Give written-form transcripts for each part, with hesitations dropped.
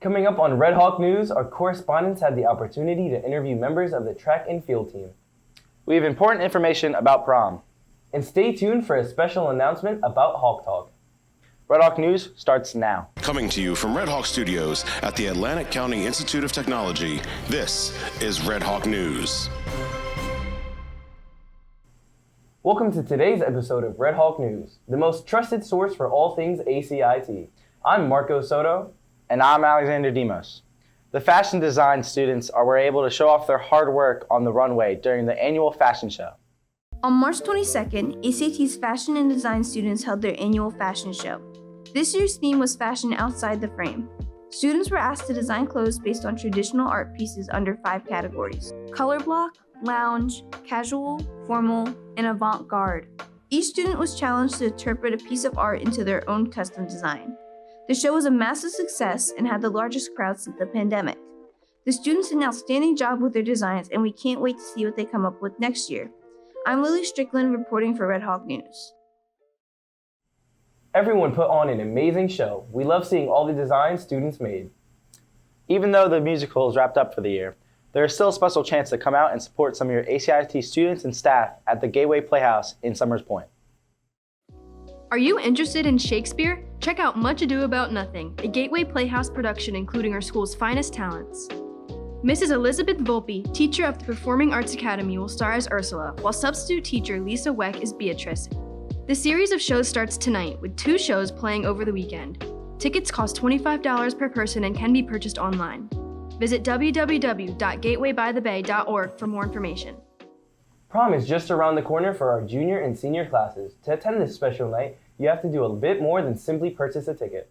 Coming up on Red Hawk News, our correspondents had the opportunity to interview members of the track and field team. We have important information about prom. And stay tuned for a special announcement about Hawk Talk. Red Hawk News starts now. Coming to you from Red Hawk Studios at the Atlantic County Institute of Technology, this is Red Hawk News. Welcome to today's episode of Red Hawk News, the most trusted source for all things ACIT. I'm Marco Soto. And I'm Alexander Demos. The fashion design students were able to show off their hard work on the runway during the annual fashion show. On March 22nd, ACIT's fashion and design students held their annual fashion show. This year's theme was fashion outside the frame. Students were asked to design clothes based on traditional art pieces under 5 categories: color block, lounge, casual, formal, and avant-garde. Each student was challenged to interpret a piece of art into their own custom design. The show was a massive success and had the largest crowd since the pandemic. The students did an outstanding job with their designs, and we can't wait to see what they come up with next year. I'm Lily Strickland reporting for Red Hawk News. Everyone put on an amazing show. We love seeing all the designs students made. Even though the musical is wrapped up for the year, there is still a special chance to come out and support some of your ACIT students and staff at the Gateway Playhouse in Summers Point. Are you interested in Shakespeare? Check out Much Ado About Nothing, a Gateway Playhouse production including our school's finest talents. Mrs. Elizabeth Volpe, teacher of the Performing Arts Academy, will star as Ursula, while substitute teacher Lisa Weck is Beatrice. The series of shows starts tonight, with 2 shows playing over the weekend. Tickets cost $25 per person and can be purchased online. Visit www.gatewaybythebay.org for more information. Prom is just around the corner for our junior and senior classes. To attend this special night, you have to do a bit more than simply purchase a ticket.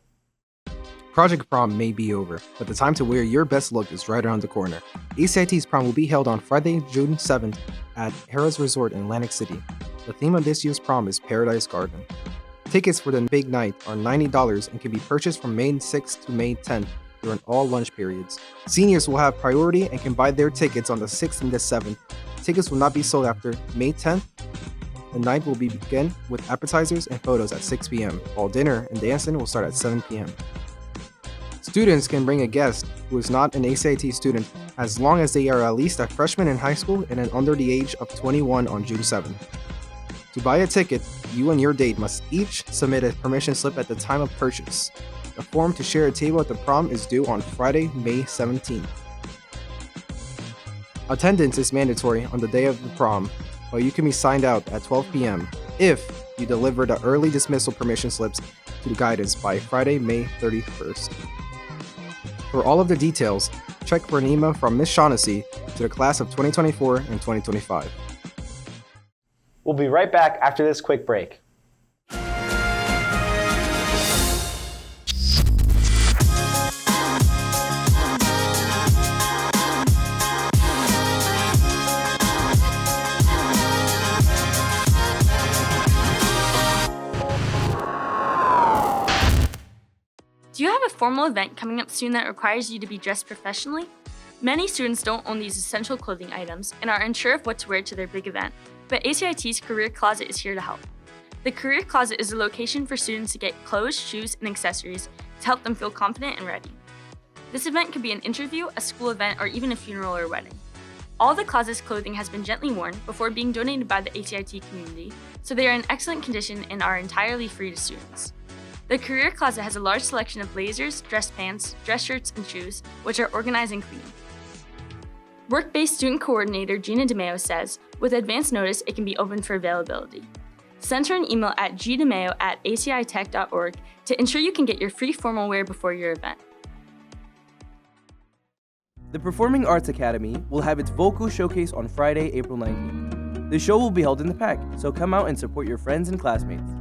Project Prom may be over, but the time to wear your best look is right around the corner. ACIT's Prom will be held on Friday, June 7th at Harrah's Resort in Atlantic City. The theme of this year's prom is Paradise Garden. Tickets for the big night are $90 and can be purchased from May 6th to May 10th during all lunch periods. Seniors will have priority and can buy their tickets on the 6th and the 7th. Tickets will not be sold after May 10th. The night will begin with appetizers and photos at 6 p.m., while dinner and dancing will start at 7 p.m. Students can bring a guest who is not an ACIT student as long as they are at least a freshman in high school and under the age of 21 on June 7th. To buy a ticket, you and your date must each submit a permission slip at the time of purchase. The form to share a table at the prom is due on Friday, May 17th. Attendance is mandatory on the day of the prom, but you can be signed out at 12 p.m. if you deliver the early dismissal permission slips to the guidance by Friday, May 31st. For all of the details, check for an email from Ms. Shaughnessy to the class of 2024 and 2025. We'll be right back after this quick break. Do you have a formal event coming up soon that requires you to be dressed professionally? Many students don't own these essential clothing items and are unsure of what to wear to their big event, but ACIT's Career Closet is here to help. The Career Closet is a location for students to get clothes, shoes, and accessories to help them feel confident and ready. This event could be an interview, a school event, or even a funeral or wedding. All the closet's clothing has been gently worn before being donated by the ACIT community, so they are in excellent condition and are entirely free to students. The Career Closet has a large selection of blazers, dress pants, dress shirts, and shoes, which are organized and clean. Work-based student coordinator Gina DeMeo says, with advance notice, it can be open for availability. Send her an email at gdemeo@acitech.org to ensure you can get your free formal wear before your event. The Performing Arts Academy will have its vocal showcase on Friday, April 19th. The show will be held in the PAC, so come out and support your friends and classmates.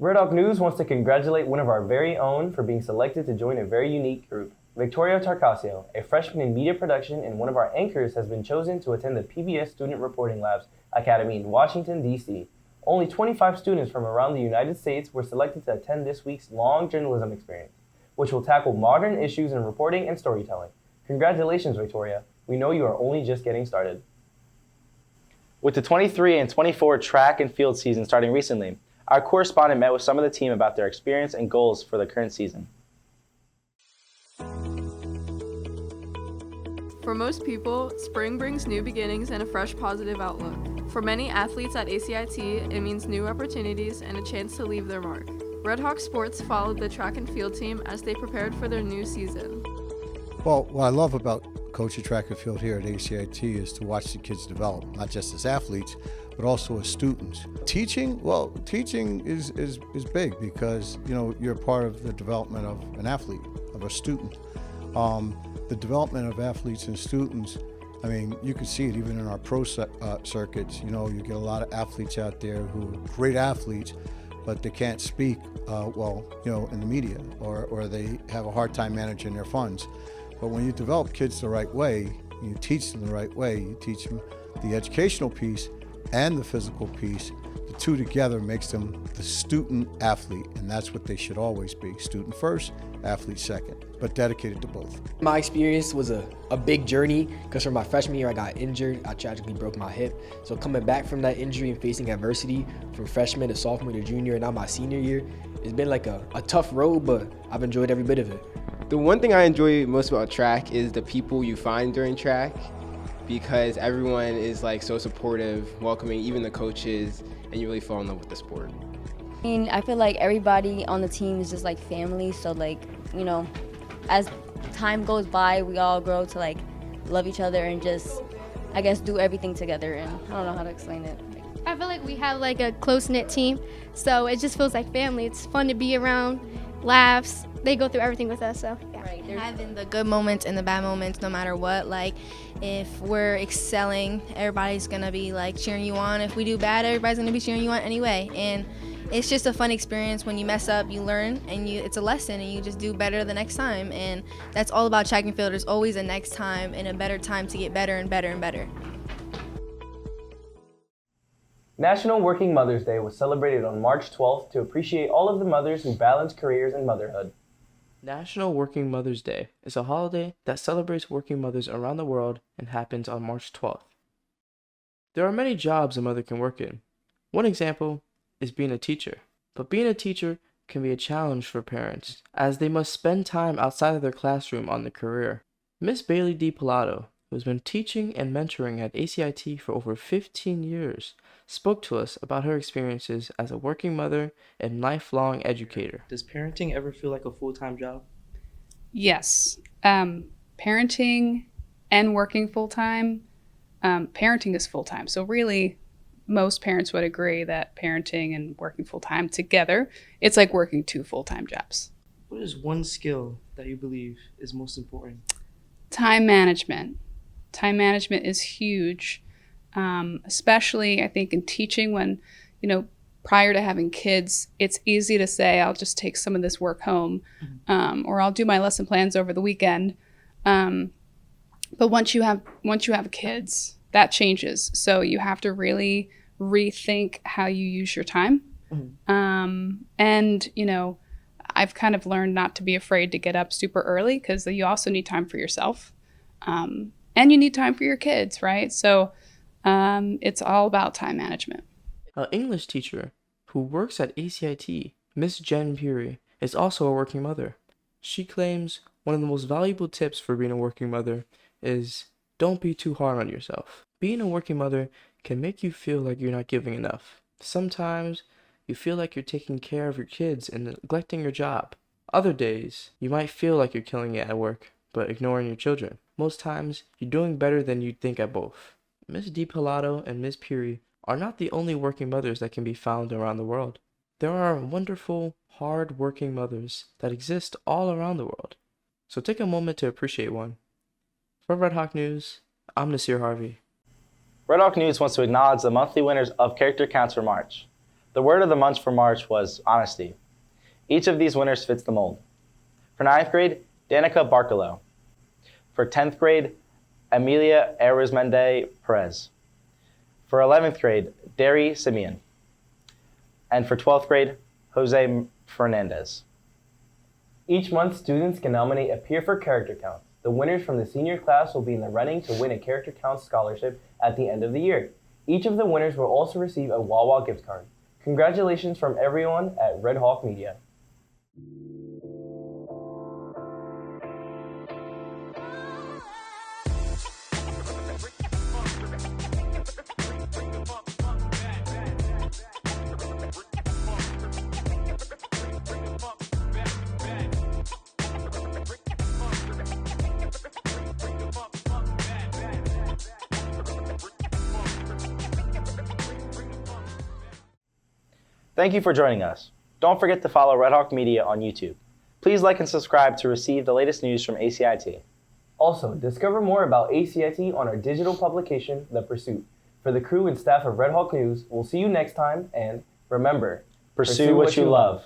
Red Hawk News wants to congratulate one of our very own for being selected to join a very unique group. Victoria Tarcasio, a freshman in media production and one of our anchors, has been chosen to attend the PBS Student Reporting Labs Academy in Washington, D.C. Only 25 students from around the United States were selected to attend this week's long journalism experience, which will tackle modern issues in reporting and storytelling. Congratulations, Victoria. We know you are only just getting started. With the 23 and 24 track and field season starting recently, our correspondent met with some of the team about their experience and goals for the current season. For most people, spring brings new beginnings and a fresh positive outlook. For many athletes at ACIT, it means new opportunities and a chance to leave their mark. Red Hawk Sports followed the track and field team as they prepared for their new season. Well, what I love about coaching track and field here at ACIT is to watch the kids develop, not just as athletes, but also as students. Teaching is big because, you're part of the development of an athlete, of a student. The development of athletes and students, you can see it even in our pro circuits. You get a lot of athletes out there who are great athletes, but they can't speak in the media, or they have a hard time managing their funds. But when you develop kids the right way, you teach them the right way, you teach them the educational piece and the physical piece, the two together makes them the student athlete, and that's what they should always be. Student first, athlete second, but dedicated to both. My experience was a big journey because from my freshman year I got injured. I tragically broke my hip. So coming back from that injury and facing adversity from freshman to sophomore to junior and now my senior year, it's been like a tough road, but I've enjoyed every bit of it. The one thing I enjoy most about track is the people you find during track, because everyone is so supportive, welcoming, even the coaches, and you really fall in love with the sport. I feel like everybody on the team is just like family, so as time goes by, we all grow to love each other and just, I guess, do everything together, and I don't know how to explain it. I feel like we have a close-knit team, so it just feels like family. It's fun to be around, laughs. They go through everything with us, so yeah. Right. Having the good moments and the bad moments, no matter what. If we're excelling, everybody's gonna be cheering you on. If we do bad, everybody's gonna be cheering you on anyway. And it's just a fun experience. When you mess up, you learn, and it's a lesson, and you just do better the next time. And that's all about track and field. There's always a next time and a better time to get better and better and better. National Working Mother's Day was celebrated on March 12th to appreciate all of the mothers who balance careers and motherhood. National Working Mother's Day is a holiday that celebrates working mothers around the world and happens on March 12th. There are many jobs a mother can work in. One example is being a teacher. But being a teacher can be a challenge for parents, as they must spend time outside of their classroom on their career. Miss Bailey D. Pilato, who has been teaching and mentoring at ACIT for over 15 years, spoke to us about her experiences as a working mother and lifelong educator. Does parenting ever feel like a full-time job? Yes. Parenting and working full-time, parenting is full-time. So really, most parents would agree that parenting and working full-time together, it's like working 2 full-time jobs. What is one skill that you believe is most important? Time management. Time management is huge. Especially I think in teaching when, prior to having kids, it's easy to say, I'll just take some of this work home, or I'll do my lesson plans over the weekend. But once you have kids, that changes. So you have to really rethink how you use your time. And, I've kind of learned not to be afraid to get up super early because you also need time for yourself. And you need time for your kids, right? So it's all about time management. An English teacher who works at ACIT, Miss Jen Puri, is also a working mother. She claims one of the most valuable tips for being a working mother is don't be too hard on yourself. Being a working mother can make you feel like you're not giving enough. Sometimes you feel like you're taking care of your kids and neglecting your job. Other days, you might feel like you're killing it at work, but ignoring your children. Most times, you're doing better than you'd think at both. Miss D. Pilato and Miss Puri are not the only working mothers that can be found around the world. There are wonderful, hard-working mothers that exist all around the world. So take a moment to appreciate one. For Red Hawk News, I'm Nasir Harvey. Red Hawk News wants to acknowledge the monthly winners of Character Counts for March. The word of the month for March was honesty. Each of these winners fits the mold. For 9th grade, Danica Barcalo. For 10th grade, Amelia Arizmendi Perez. For 11th grade, Derry Simeon. And for 12th grade, Jose Fernandez. Each month, students can nominate a peer for character counts. The winners from the senior class will be in the running to win a character counts scholarship at the end of the year. Each of the winners will also receive a Wawa gift card. Congratulations from everyone at Red Hawk Media. Thank you for joining us. Don't forget to follow Red Hawk Media on YouTube. Please like and subscribe to receive the latest news from ACIT. Also, discover more about ACIT on our digital publication, The Pursuit. For the crew and staff of Red Hawk News, we'll see you next time, and remember, Pursue what you love.